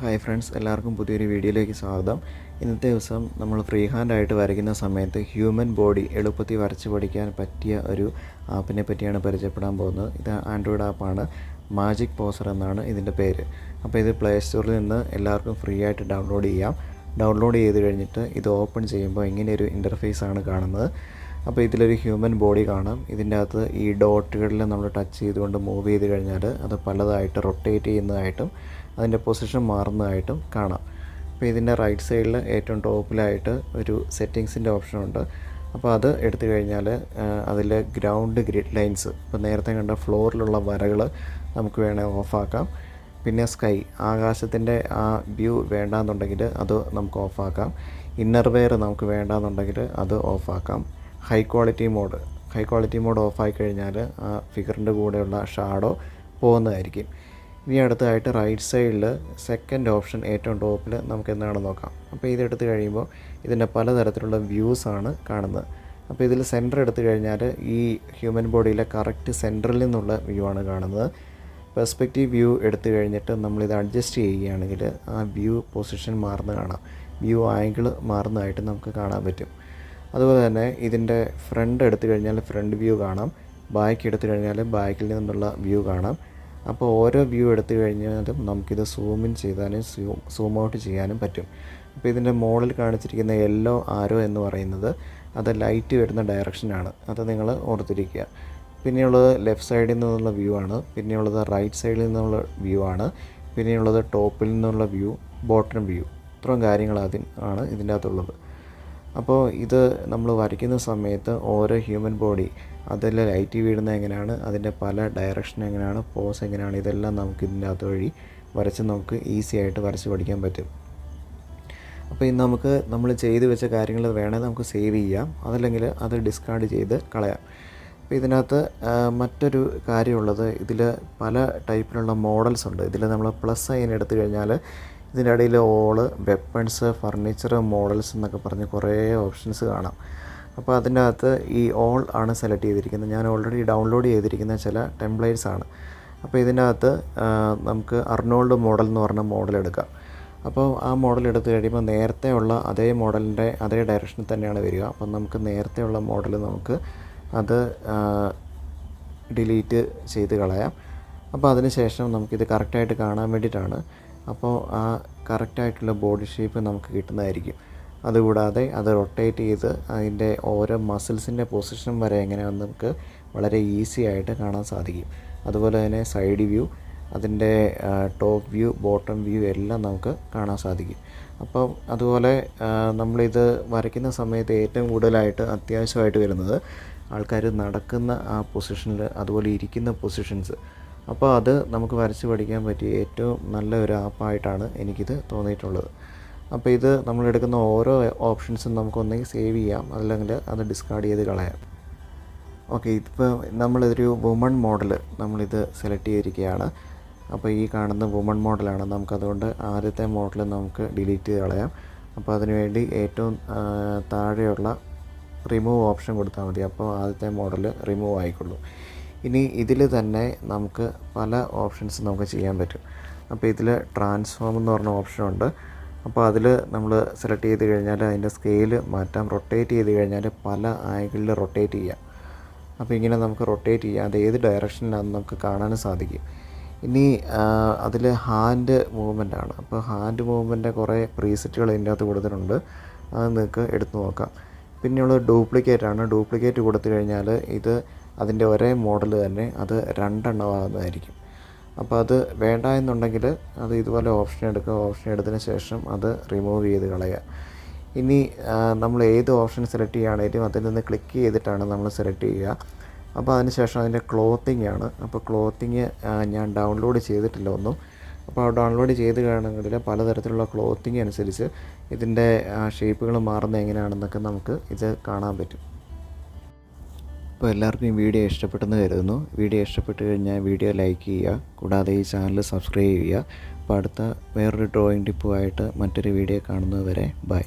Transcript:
Hi friends, എല്ലാവർക്കും പുതിയൊരു വീഡിയോയിലേക്ക് സ്വാഗതം. ഇന്നത്തെ ദിവസം നമ്മൾ ഫ്രീ ഹാൻഡായിട്ട് വരയ്ക്കുന്ന സമയത്ത് ഹ്യൂമൻ ബോഡി എളുപ്പത്തിൽ വരച്ച് പഠിക്കാൻ പറ്റിയ ഒരു ആപ്പിനെ പറ്റിയാണ് പരിചയപ്പെടാൻ പോകുന്നത്. ഇത് ആൻഡ്രോയിഡ് ആപ്പാണ്. മാജിക് പോസർ എന്നാണ് ഇതിൻ്റെ പേര്. അപ്പോൾ ഇത് പ്ലേ സ്റ്റോറിൽ നിന്ന് എല്ലാവർക്കും ഫ്രീ ആയിട്ട് ഡൗൺലോഡ് ചെയ്യാം. ഡൗൺലോഡ് ചെയ്ത് കഴിഞ്ഞിട്ട് ഇത് ഓപ്പൺ ചെയ്യുമ്പോൾ ഇങ്ങനെയൊരു ഇൻ്റർഫേസാണ് കാണുന്നത്. അപ്പോൾ ഇതിലൊരു ഹ്യൂമൻ ബോഡി കാണാം. ഇതിൻ്റെ അകത്ത് ഈ ഡോട്ടുകളിൽ നമ്മൾ ടച്ച് ചെയ്തുകൊണ്ട് മൂവ് ചെയ്ത് കഴിഞ്ഞാൽ അത് പലതായിട്ട് റൊട്ടേറ്റ് ചെയ്യുന്നതായിട്ടും അതിൻ്റെ പൊസിഷൻ മാറുന്നതായിട്ടും കാണാം. അപ്പോൾ ഇതിൻ്റെ റൈറ്റ് സൈഡിൽ ഏറ്റവും ടോപ്പിലായിട്ട് ഒരു സെറ്റിങ്സിൻ്റെ ഓപ്ഷനുണ്ട്. അപ്പോൾ അത് എടുത്തു കഴിഞ്ഞാൽ അതിൽ ഗ്രൗണ്ട് ഗ്രിഡ് ലൈൻസ്, ഇപ്പോൾ നേരത്തെ കണ്ട ഫ്ലോറിലുള്ള വരകൾ നമുക്ക് വേണേൽ ഓഫാക്കാം. പിന്നെ സ്കൈ, ആകാശത്തിൻ്റെ ആ വ്യൂ വേണ്ടാന്നുണ്ടെങ്കിൽ അത് നമുക്ക് ഓഫാക്കാം. ഇന്നർ വെയർ നമുക്ക് വേണ്ടാന്നുണ്ടെങ്കിൽ അത് ഓഫാക്കാം. ഹൈ ക്വാളിറ്റി മോഡ് ഓഫായി കഴിഞ്ഞാൽ ആ ഫിഗറിൻ്റെ കൂടെയുള്ള ഷാഡോ പോകുന്നതായിരിക്കും. ഇനി അടുത്തതായിട്ട് റൈറ്റ് സൈഡിൽ സെക്കൻഡ് ഓപ്ഷൻ ഏറ്റവും ടോപ്പിൽ നമുക്ക് എന്താണെന്ന് നോക്കാം. അപ്പോൾ ഇതെടുത്ത് കഴിയുമ്പോൾ ഇതിൻ്റെ പലതരത്തിലുള്ള വ്യൂസാണ് കാണുന്നത്. അപ്പോൾ ഇതിൽ സെൻറ്റർ എടുത്തു കഴിഞ്ഞാൽ ഈ ഹ്യൂമൻ ബോഡിയിലെ കറക്റ്റ് സെൻറ്ററിൽ നിന്നുള്ള വ്യൂ ആണ് കാണുന്നത്. പെർസ്പെക്റ്റീവ് വ്യൂ എടുത്തു കഴിഞ്ഞിട്ട് നമ്മളിത് അഡ്ജസ്റ്റ് ചെയ്യുകയാണെങ്കിൽ ആ വ്യൂ പൊസിഷൻ മാറുന്ന കാണാം. വ്യൂ ആംഗിൾ മാറുന്നതായിട്ട് നമുക്ക് കാണാൻ പറ്റും. അതുപോലെ തന്നെ ഇതിൻ്റെ ഫ്രണ്ട് എടുത്തു കഴിഞ്ഞാൽ ഫ്രണ്ട് വ്യൂ കാണാം. ബാക്ക് എടുത്തു കഴിഞ്ഞാൽ ബാക്കിൽ നിന്നുള്ള വ്യൂ കാണാം. അപ്പോൾ ഓരോ വ്യൂ എടുത്തു കഴിഞ്ഞാലും നമുക്കിത് സൂം ഇൻ ചെയ്താലും സൂം ഔട്ട് ചെയ്യാനും പറ്റും. അപ്പോൾ ഇതിൻ്റെ മോളിൽ കാണിച്ചിരിക്കുന്ന യെല്ലോ ആരോ എന്ന് പറയുന്നത് അത് ലൈറ്റ് വരുന്ന ഡയറക്ഷനാണ്. അത് നിങ്ങൾ ഓർത്തിരിക്കുക. പിന്നെയുള്ളത് ലെഫ്റ്റ് സൈഡിൽ നിന്നുള്ള വ്യൂ ആണ്. പിന്നെയുള്ളത് റൈറ്റ് സൈഡിൽ നിന്നുള്ള വ്യൂ ആണ്. പിന്നെയുള്ളത് ടോപ്പിൽ നിന്നുള്ള വ്യൂ, ബോട്ടം വ്യൂ. ഇത്രയും കാര്യങ്ങൾ ആണ് ഇതിൻ്റെ അകത്തുള്ളത്. അപ്പോൾ ഇത് നമ്മൾ വരയ്ക്കുന്ന സമയത്ത് ഓരോ ഹ്യൂമൻ ബോഡി അതിൽ ലൈറ്റ് വീഴുന്നത് എങ്ങനെയാണ്, അതിൻ്റെ പല ഡയറക്ഷൻ എങ്ങനെയാണ്, പോസ് എങ്ങനെയാണ്, ഇതെല്ലാം നമുക്ക് ഇതിൻ്റെ അകത്ത് വഴി നമുക്ക് ഈസി ആയിട്ട് വരച്ച് പഠിക്കാൻ പറ്റും. അപ്പോൾ ഇന്ന് നമ്മൾ ചെയ്ത് വെച്ച കാര്യങ്ങൾ വേണമെങ്കിൽ നമുക്ക് സേവ് ചെയ്യാം, അതല്ലെങ്കിൽ അത് ഡിസ്കാർഡ് ചെയ്ത് കളയാം. അപ്പോൾ ഇതിനകത്ത് മറ്റൊരു കാര്യമുള്ളത്, ഇതിൽ പല ടൈപ്പിലുള്ള മോഡൽസ് ഉണ്ട്. ഇതിൽ നമ്മൾ പ്ലസ് സൈൻ എടുത്തു കഴിഞ്ഞാൽ ഇതിൻ്റെ ഇടയിൽ ഓള്, വെപ്പൺസ്, ഫർണിച്ചർ, മോഡൽസ് എന്നൊക്കെ പറഞ്ഞ് കുറേ ഓപ്ഷൻസ് കാണാം. അപ്പോൾ അതിൻ്റെ അകത്ത് ഈ ഓൾ ആണ് സെലക്ട് ചെയ്തിരിക്കുന്നത്. ഞാൻ ഓൾറെഡി ഡൗൺലോഡ് ചെയ്തിരിക്കുന്ന ചില ടെംപ്ലേറ്റ്സ് ആണ്. അപ്പോൾ ഇതിൻ്റെ അകത്ത് നമുക്ക് അർണോൾഡ് മോഡൽ എന്ന് പറഞ്ഞ മോഡൽ എടുക്കാം. അപ്പോൾ ആ മോഡൽ എടുത്തു കഴിയുമ്പോൾ നേരത്തെ ഉള്ള അതേ മോഡലിൻ്റെ അതേ ഡയറക്ഷനിൽ തന്നെയാണ് വരിക. അപ്പം നമുക്ക് നേരത്തെ ഉള്ള മോഡൽ നമുക്ക് അത് ഡിലീറ്റ് ചെയ്ത് കളയാം. അപ്പോൾ അതിന് ശേഷം നമുക്കിത് കറക്റ്റായിട്ട് കാണാൻ വേണ്ടിയിട്ടാണ്. അപ്പോൾ ആ കറക്റ്റായിട്ടുള്ള ബോഡി ഷേപ്പ് നമുക്ക് കിട്ടുന്നതായിരിക്കും. അതുകൂടാതെ അത് റൊട്ടേറ്റ് ചെയ്ത് അതിൻ്റെ ഓരോ മസിൽസിൻ്റെ പൊസിഷൻ വരെ എങ്ങനെയാണെന്ന് നമുക്ക് വളരെ ഈസി ആയിട്ട് കാണാൻ സാധിക്കും. അതുപോലെ തന്നെ സൈഡ് വ്യൂ, അതിൻ്റെ ടോപ്പ് വ്യൂ, ബോട്ടം വ്യൂ എല്ലാം നമുക്ക് കാണാൻ സാധിക്കും. അപ്പം അതുപോലെ നമ്മളിത് വരയ്ക്കുന്ന സമയത്ത് ഏറ്റവും കൂടുതലായിട്ട് അത്യാവശ്യമായിട്ട് വരുന്നത് ആൾക്കാർ നടക്കുന്ന ആ പൊസിഷനിൽ, അതുപോലെ ഇരിക്കുന്ന പൊസിഷൻസ്. അപ്പോൾ അത് നമുക്ക് വരച്ച് പഠിക്കാൻ പറ്റിയ ഏറ്റവും നല്ല ഒരു ആപ്പായിട്ടാണ് എനിക്കിത് തോന്നിയിട്ടുള്ളത്. അപ്പോൾ ഇത് നമ്മളെടുക്കുന്ന ഓരോ ഓപ്ഷൻസും നമുക്കൊന്നെങ്കിൽ സേവ് ചെയ്യാം, അല്ലെങ്കിൽ അത് ഡിസ്കാർഡ് ചെയ്ത് കളയാം. ഓക്കെ, ഇതിപ്പോൾ നമ്മളിതൊരു വുമൺ മോഡൽ നമ്മളിത് സെലക്ട് ചെയ്തിരിക്കുകയാണ്. അപ്പോൾ ഈ കാണുന്ന വുമൺ മോഡലാണ്. നമുക്കതുകൊണ്ട് ആദ്യത്തെ മോഡൽ നമുക്ക് ഡിലീറ്റ് ചെയ്ത് കളയാം. അപ്പോൾ അതിനുവേണ്ടി ഏറ്റവും താഴെയുള്ള റിമൂവ് ഓപ്ഷൻ കൊടുത്താൽ മതി. അപ്പോൾ ആദ്യത്തെ മോഡൽ റിമൂവ് ആയിക്കൊള്ളൂ. ഇനി ഇതിൽ തന്നെ നമുക്ക് പല ഓപ്ഷൻസ് നമുക്ക് ചെയ്യാൻ പറ്റും. അപ്പോൾ ഇതിൽ ട്രാൻസ്ഫോം എന്ന് പറഞ്ഞ ഓപ്ഷനുണ്ട്. അപ്പോൾ അതിൽ നമ്മൾ സെലക്ട് ചെയ്ത് കഴിഞ്ഞാൽ അതിൻ്റെ സ്കെയിൽ മാറ്റാം. റൊട്ടേറ്റ് ചെയ്ത് കഴിഞ്ഞാൽ പല ആംഗിളിൽ റൊട്ടേറ്റ് ചെയ്യാം. അപ്പോൾ ഇങ്ങനെ നമുക്ക് റൊട്ടേറ്റ് ചെയ്യാം. അത് ഏത് ഡയറക്ഷനിലാണെന്ന് നമുക്ക് കാണാനും സാധിക്കും. ഇനി അതിൽ ഹാൻഡ് മൂവ്മെൻ്റ് ആണ്. അപ്പോൾ ഹാൻഡ് മൂവ്മെൻ്റ് കുറേ പ്രീസെറ്റുകൾ ഇതിൻ്റെ അകത്ത് കൊടുത്തിട്ടുണ്ട്. അത് നിങ്ങൾക്ക് എടുത്തു നോക്കാം. പിന്നെയുള്ളത് ഡ്യൂപ്ലിക്കേറ്റ് ആണ്. ഡ്യൂപ്ലിക്കേറ്റ് കൊടുത്തു കഴിഞ്ഞാൽ ഇത് അതിൻ്റെ ഒരേ മോഡൽ തന്നെ അത് രണ്ടെണ്ണമാകുന്നതായിരിക്കും. അപ്പോൾ അത് വേണ്ട എന്നുണ്ടെങ്കിൽ അത് ഇതുപോലെ ഓപ്ഷൻ എടുക്കുക. ഓപ്ഷൻ എടുത്തതിന് ശേഷം അത് റിമൂവ് ചെയ്ത് കളയുക. ഇനി നമ്മൾ ഏത് ഓപ്ഷൻ സെലക്ട് ചെയ്യുകയാണെങ്കിലും അതിൽ നിന്ന് ക്ലിക്ക് ചെയ്തിട്ടാണ് നമ്മൾ സെലക്ട് ചെയ്യുക. അപ്പോൾ അതിനുശേഷം അതിൻ്റെ ക്ലോത്തിങ് ആണ്. അപ്പോൾ ക്ലോത്തിങ് ഞാൻ ഡൗൺലോഡ് ചെയ്തിട്ടില്ല ഒന്നും. അപ്പോൾ ഡൗൺലോഡ് ചെയ്ത് കാണുന്നതിൽ പലതരത്തിലുള്ള ക്ലോത്തിങ് അനുസരിച്ച് ഇതിൻ്റെ ഷേപ്പുകൾ മാറുന്നത് എങ്ങനെയാണെന്നൊക്കെ നമുക്ക് ഇത് കാണാൻ പറ്റും. അപ്പോൾ എല്ലാവർക്കും ഈ വീഡിയോ ഇഷ്ടപ്പെട്ടെന്ന് കരുതുന്നു. വീഡിയോ ഇഷ്ടപ്പെട്ട് കഴിഞ്ഞാൽ വീഡിയോ ലൈക്ക് ചെയ്യുക. കൂടാതെ ഈ ചാനൽ സബ്സ്ക്രൈബ് ചെയ്യുക. അപ്പോൾ അടുത്ത വേറൊരു ഡ്രോയിങ് ടിപ്പുമായിട്ട് മറ്റൊരു വീഡിയോ കാണുന്നത് വരെ ബൈ.